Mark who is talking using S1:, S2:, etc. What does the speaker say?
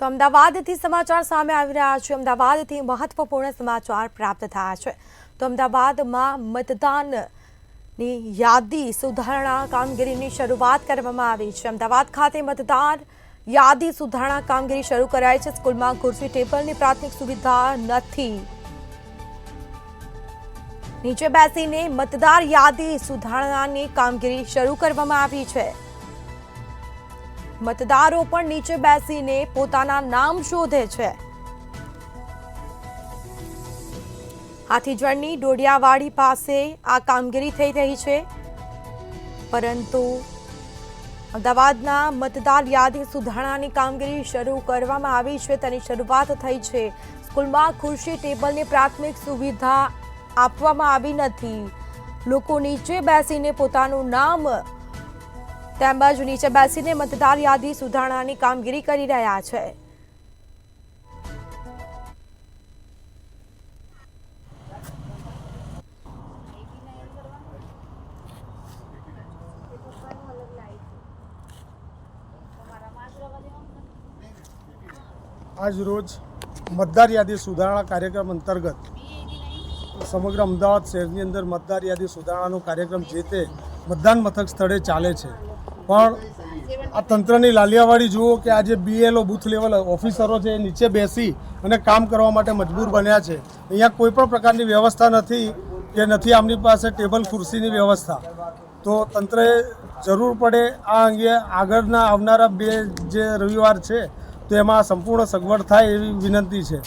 S1: તો અમદાવાદથી સમાચાર સામે આવી રહ્યા છે। અમદાવાદથી મહત્વપૂર્ણ સમાચાર પ્રાપ્ત થયા છે। તો અમદાવાદમાં મતદાનની યાદી સુધારણા કામગીરીની શરૂઆત કરવામાં આવી છે। અમદાવાદ ખાતે મતદાર યાદી સુધારણા કામગીરી શરૂ કરાઈ છે। સ્કૂલમાં ખુરશી ટેબલની પ્રાથમિક સુવિધા નથી। નીચે બેસીને મતદાર યાદી સુધારણાની કામગીરી શરૂ કરવામાં આવી છે। मतदारों पर नीचे बेसीने पोताना नाम शोधे छे। हाथीजड़नी डोडियावाड़ी पासे आ कामगीरी थई रही छे, परंतु अमदावादना मतदार यादी सुधारणानी कामगीरी शरू करवामां आवी छे। तेनी शरूआत थई छे। स्कूलमां खुरशी टेबलनी प्राथमिक सुविधा आपवामां आवी नथी। लोको नीचे बेसीने पोतानुं नाम તેમજ નીચે બેસીને મતદાર યાદી સુધારણાની કામગીરી કરી રહ્યા છે।
S2: આજ રોજ મતદાર યાદી સુધારણા કાર્યક્રમ અંતર્ગત સમગ્ર અમદાવાદ શહેરની અંદર મતદાર યાદી સુધારણાનો કાર્યક્રમ જે તે મતદાન મથક સ્થળે ચાલે છે। પણ આ તંત્રની લાલિયાવાડી જુઓ કે આજે BLO બૂથ લેવલ ઓફિસરો છે નીચે બેસી અને કામ કરવા માટે મજબૂર બન્યા છે। અહીંયા કોઈ પણ પ્રકારની વ્યવસ્થા નથી કે નથી આમની પાસે ટેબલ ખુરશીની વ્યવસ્થા। તો તંત્રએ જરૂર પડે આ અંગે આગળના આવનારા 2 જે રવિવાર છે તો એમાં સંપૂર્ણ સગવડ થાય એવી વિનંતી છે।